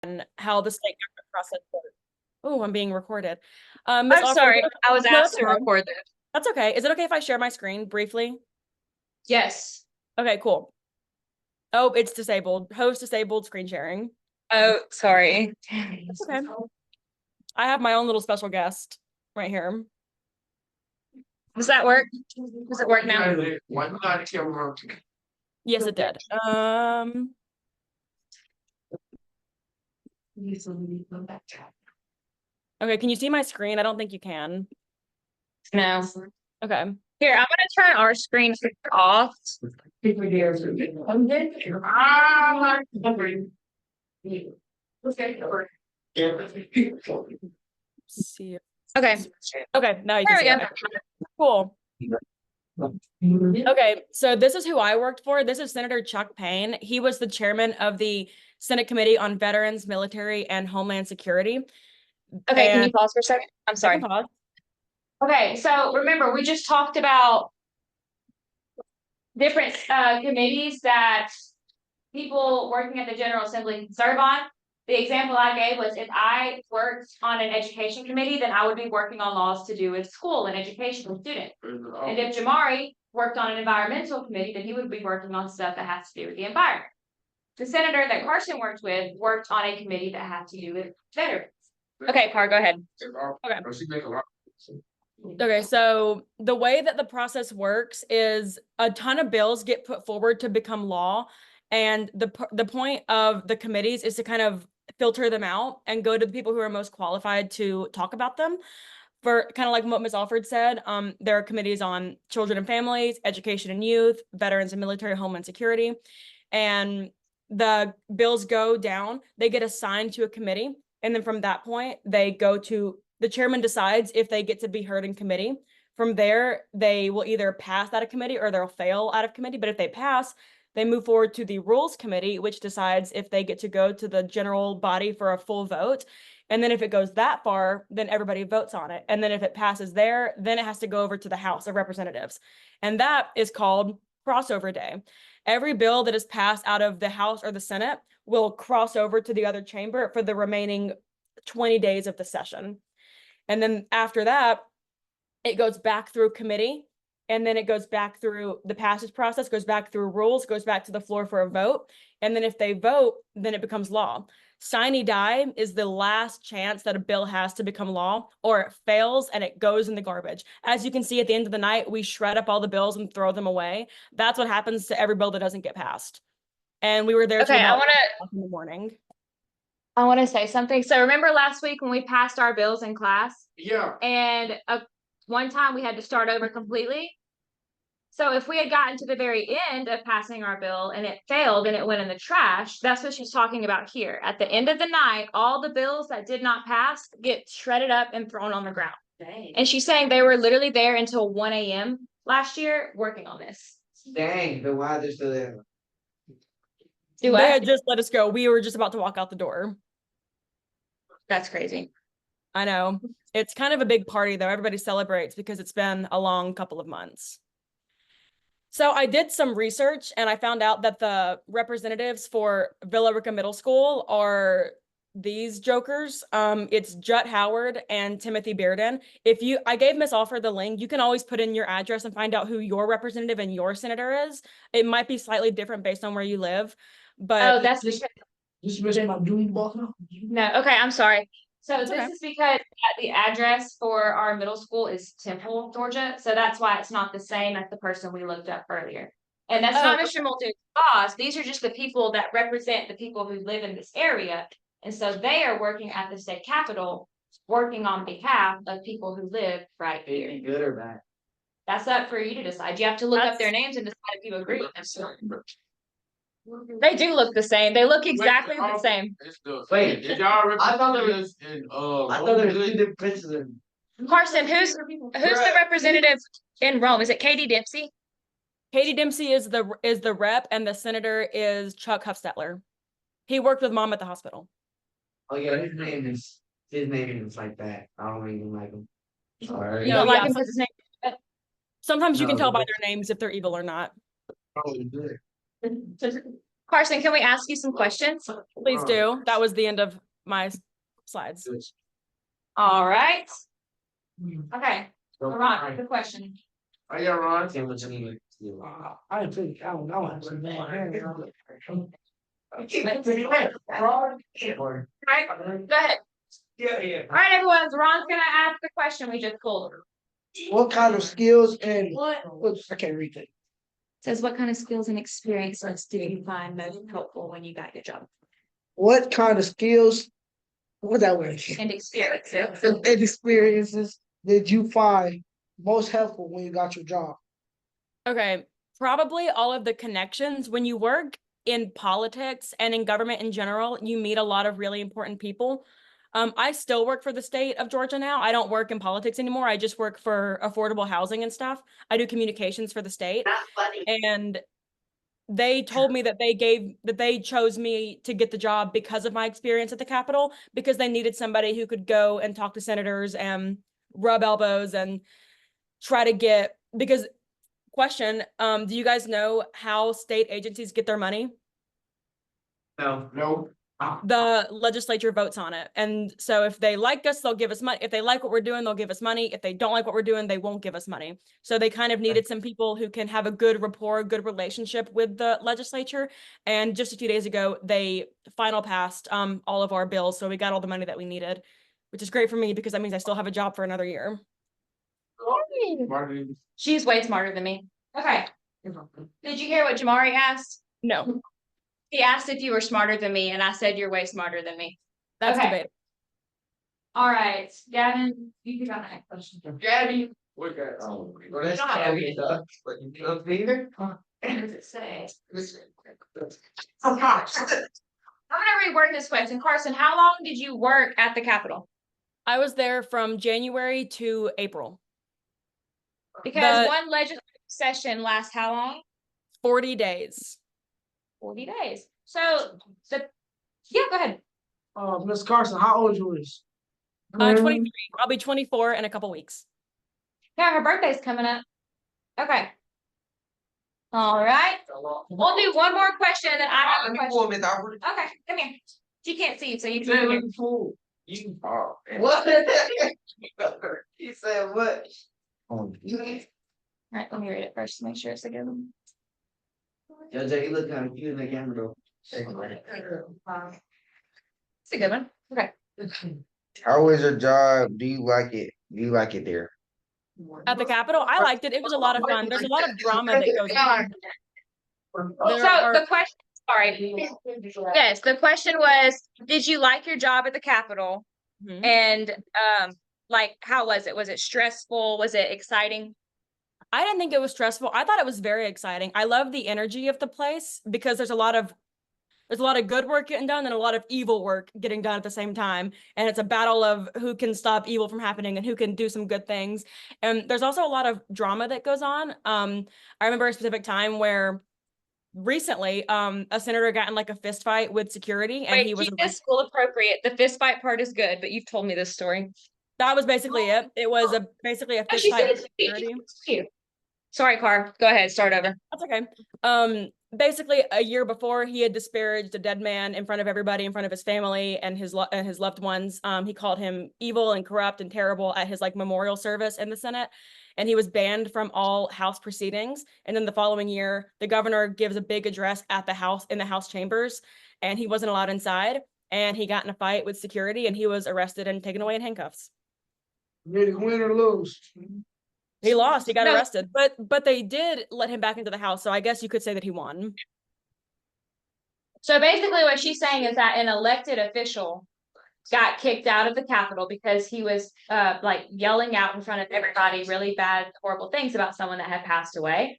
how the state government process works. Oh, I'm being recorded. Ms. I'm Offer, sorry, I was no, that's asked to okay. record this. That's okay. Is it okay if I share my screen briefly? Yes. Okay, cool. Oh, it's disabled. Host disabled screen sharing. Oh, sorry. That's okay. I have my own little special guest right here. Does that work? Does it work now? Yes, it did. Okay, can you see my screen? I don't think you can. No. Okay. Here, I'm gonna turn our screen off. See. Okay. Okay, now you can There see we it. go. Cool. Okay, so this is who I worked for. This is Senator Chuck Payne. He was the chairman of the Senate Committee on Veterans, Military, and Homeland Security. Okay, can And you pause for a second? I'm I can sorry. pause. Okay, so remember, we just talked about different committees that people working at the General Assembly can serve on. The example I gave was if I worked on an education committee, then I would be working on laws to do with school and education with students. And if Jamari worked on an environmental committee, then he would be working on stuff that has to do with the environment. The senator that Carson worked with worked on a committee that had to do with veterans. Okay, Par, go ahead. Okay. Okay, so the way that the process works is a ton of bills get put forward to become law, and the point of the committees is to kind of filter them out and go to the people who are most qualified to talk about them. For kind of like what Ms. Alford said, there are committees on children and families, education and youth, veterans and military, homeland security, and the bills go down, they get assigned to a committee, and then from that point, they go to the chairman decides if they get to be heard in committee. From there, they will either pass out of committee or they'll fail out of committee. But if they pass, they move forward to the rules committee, which decides if they get to go to the general body for a full vote. And then if it goes that far, then everybody votes on it. And then if it passes there, then it has to go over to the House of Representatives. And that is called crossover day. Every bill that is passed out of the House or the Senate will cross over to the other chamber for the remaining 20 days of the session. And then after that, it goes back through committee, and then it goes back through the passage process, goes back through rules, goes back to the floor for a vote. And then if they vote, then it becomes law. Sine die is the last chance that a bill has to become law, or it fails and it goes in the garbage. As you can see, at the end of the night, we shred up all the bills and throw them away. That's what happens to every bill that doesn't get passed. And we were there till Okay, about 1 in the morning. I want to say something. So remember last week when we passed our bills in class? Yeah. And one time we had to start over completely. So if we had gotten to the very end of passing our bill and it failed and it went in the trash, that's what she's talking about here. At the end of the night, all the bills that did not pass get shredded up and thrown on the ground. Dang. And she's saying they were literally there until 1 a.m. last year working on this. Dang, then why are they still there? Do what? They had just let us go. We were just about to walk out the door. That's crazy. I know. It's kind of a big party, though. Everybody celebrates because it's been a long couple of months. So I did some research and I found out that the representatives for Villa Rica Middle School are these jokers. It's Jut Howard and Timothy Bearden. I gave Miss Offer the link. You can always put in your address and find out who your representative and your senator is. It might be slightly different based on where you live, but Oh, that's because no. Okay, I'm sorry. So this is because the address for our middle school is Temple, Georgia. So that's why it's not the same as the person we looked up earlier. And that's not Mr. Muldoon's boss. These are just the people that represent the people who live in this area. And so they are working at the state capitol, working on behalf of people who live right here. Any good or bad? That's up for you to decide. You have to look up their names and decide if you agree with them. They do look the same. They look exactly the same. Wait, did y'all I thought there was two different pictures. Carson, who's the representative in Rome? Is it Katie Dempsey? Katie Dempsey is the rep, and the senator is Chuck Huffstetler. He worked with Mom at the hospital. Oh yeah, his name is like that. I don't even like him. Sorry. You don't like him because his name. Sometimes you can tell by their names if they're evil or not. Probably good. Carson, can we ask you some questions? Please do. That was the end of my slides. All right. Okay, Ron, good question. Oh, yeah, Ron. I think, I don't know. All right, go ahead. Yeah. All right, everyone, Ron's gonna ask the question we just pulled. What kind of skills and, oops, I can't read that. Says, what kind of skills and experiences do you find most helpful when you got your job? What kind of skills, what that word? And experiences. And experiences did you find most helpful when you got your job? Okay, probably all of the connections. When you work in politics and in government in general, you meet a lot of really important people. I still work for the state of Georgia now. I don't work in politics anymore. I just work for affordable housing and stuff. I do communications for the state. And they told me that they chose me to get the job because of my experience at the Capitol, because they needed somebody who could go and talk to senators and rub elbows and try to get, because question, do you guys know how state agencies get their money? No. The legislature votes on it. And so if they like us, they'll give us money. If they like what we're doing, they'll give us money. If they don't like what we're doing, they won't give us money. So they kind of needed some people who can have a good rapport, good relationship with the legislature. And just a few days ago, they final passed all of our bills. So we got all the money that we needed, which is great for me because that means I still have a job for another year. She's way smarter than me. Okay. Did you hear what Jamari asked? No, He asked if you were smarter than me, and I said you're way smarter than me. that's Okay. debatable. All right, Gavin, you can go next question. Gabby. What got? Oh, well, that's Gabby. But you know, Peter? What does it say? I'm gonna reword this question. Carson, how long did you work at the Capitol? I was there from January to April, Because The- one legislative session lasts how long? 40 days. 40 days. So yeah, go ahead. Ms. Carson, how old you is? 23. I'll be 24 in a couple weeks. Yeah, her birthday's coming up. Okay. All right. We'll do one more question, and then I have a question. Okay, come here. She can't see you, so you can come here. What? He said what? All right, let me read it first to make sure it's a good one. JJ, you look kind of cute in the camera though. It's a good one. Okay. How is your job? Do you like it? Do you like it there? At the Capitol, I liked it. It was a lot of fun. There's a lot of drama that goes on. There So are- the question, sorry. Yes, the question was, did you like your job at the Capitol? Mhm. And like, how was it? Was it stressful? Was it exciting? I didn't think it was stressful. I thought it was very exciting. I love the energy of the place because there's a lot of good work getting done and a lot of evil work getting done at the same time. And it's a battle of who can stop evil from happening and who can do some good things. And there's also a lot of drama that goes on. I remember a specific time where recently a senator got in like a fist fight with security and Wait, he was keep this school appropriate. The fist fight part is good, but you've told me this story. that was basically it. It was basically a No, fist she fight said with it's security. cute. Sorry, Car. Go ahead. Start over. That's okay. Basically a year before he had disparaged a dead man in front of everybody, in front of his family and his loved ones. He called him evil and corrupt and terrible at his like memorial service in the Senate. And he was banned from all House proceedings. And then the following year, the governor gives a big address at the House, in the House chambers, and he wasn't allowed inside. And he got in a fight with security and he was arrested and taken away in handcuffs. Did he win or lose? He lost, he got No. arrested, but they did let him back into the House. So I guess you could say that he won. So basically what she's saying is that an elected official got kicked out of the Capitol because he was like yelling out in front of everybody really bad, horrible things about someone that had passed away.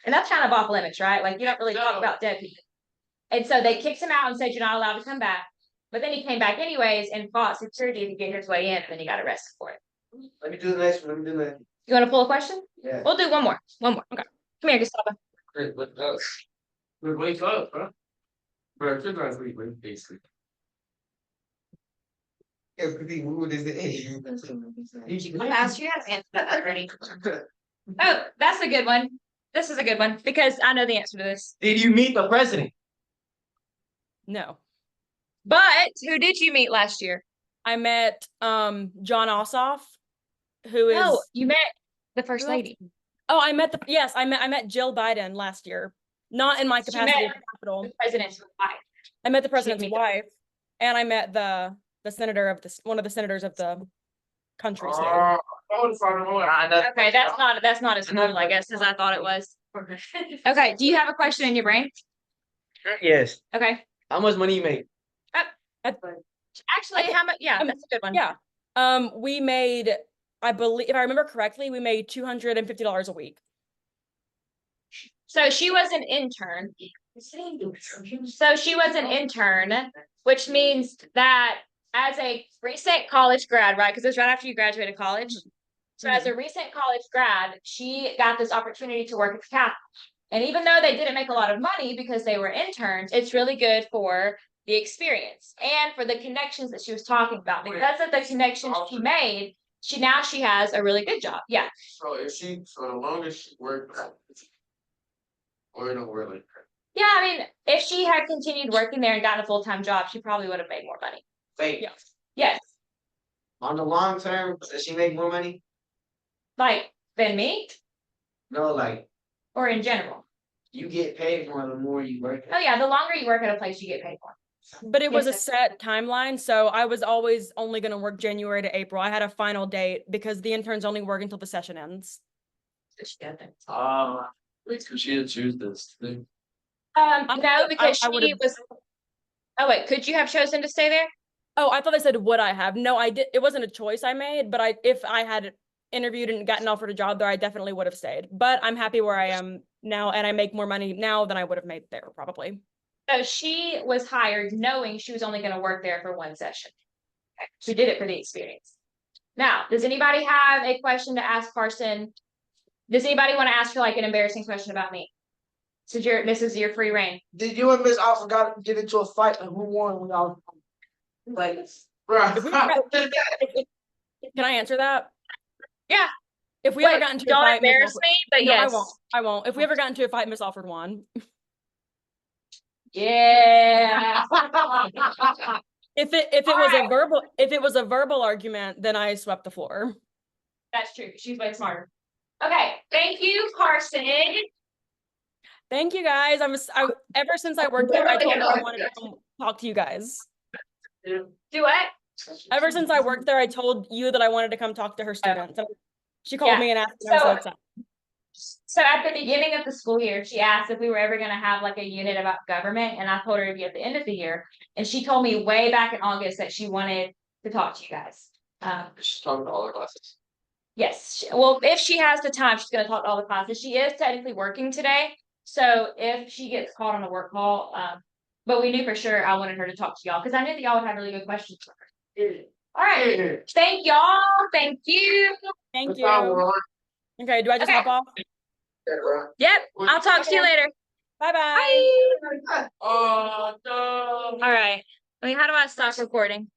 And that's kind of off limits, right? Like you don't really talk about dead people. And so they kicked him out and said, you're not allowed to come back. But then he came back anyways and fought security to get his way in, and then he got arrested for it. Let me do the next one. Let me do that. You want to pull a question? Yeah. We'll do one more. Okay. Come here, Gustavo. Great, what's up? We wake up, huh? Bro, just last week, basically. Everything moved is the I asked you how to answer that already. Oh, that's a good one. This is a good one because I know the answer to this. Did you meet the president? No. But who did you meet last year? I met John Ossoff, who is No, you met the first Who else? lady. oh, I met Jill Biden last year. Not in my She capacity met at the Capitol. The president's wife. I met the president's me too. wife, and I met the senator of one of the senators of the country too. Okay, that's not as cool, I guess, as I thought it was. Okay, do you have a question in your brain? Yes. Okay. How much money you make? Actually, how much? Yeah, that's a good one. Yeah. We made, I believe, if I remember correctly, we made $250 a week. So she was an intern. So she was an intern, which means that as a recent college grad, right? Because it was right after you graduated college. So as a recent college grad, she got this opportunity to work at the Capitol. And even though they didn't make a lot of money because they were interns, it's really good for the experience and for the connections that she was talking about. Because of the connections she made, she has a really good job. Yeah. So the longest she worked, or no really? Yeah, I mean, if she had continued working there and gotten a full-time job, she probably would have made more money. Wait, Yeah. Yes. on the long term, does she make more money? Like than me No, like, or in general. you get paid more the more you work. Oh yeah, the longer you work at a place, you get paid more. But it was a Yes, set timeline, so I was always only going to work January to April. I had a final date because the interns only work until the session ends. Wait, could she didn't choose this thing? No, because I would've- she was. Oh wait, could you have chosen to stay there? Oh, I thought they said would I have? No, I did. It wasn't a choice I made, but if I had interviewed and gotten offered a job there, I definitely would have stayed. But I'm happy where I am now, and I make more money now than I would have made there probably. So she was hired knowing she was only going to work there for one session. Okay. She did it for the experience. Now, does anybody have a question to ask Carson? Does anybody want to ask her like an embarrassing question about me? This is your free reign. Did you and Miss Alpha got get into a fight and who won when y'all like If we Can I answer that? Yeah. If we ever got into a don't fight, Miss embarrass Alford- me, but No, yes. I won't. If we ever got into a fight, Miss Alford won. Yeah. If it was a verbal argument, then I swept the floor. That's true. She's way smarter. Okay. Thank you, Carson. Thank you guys. Ever since I worked there, I told her I wanted to come talk to you guys. Do what? Ever since I worked there, I told you that I wanted to come talk to her students. And she called Yeah. me and asked me. I'm so So- excited. So at the beginning of the school year, she asked if we were ever going to have like a unit about government, and I told her it'd be at the end of the year. And she told me way back in August that she wanted to talk to you guys. She's talking to all the classes. Yes. Well, if she has the time, she's going to talk to all the classes. She is technically working today, so if she gets called on a work call, but we knew for sure I wanted her to talk to y'all because I knew that y'all would have really good questions for her. All right. Thank y'all. Thank you. Thank you. Okay, do I just hop off? Yep. I'll talk to you later. Bye-bye. Bye. Oh no. All right. I mean, how do I stop recording?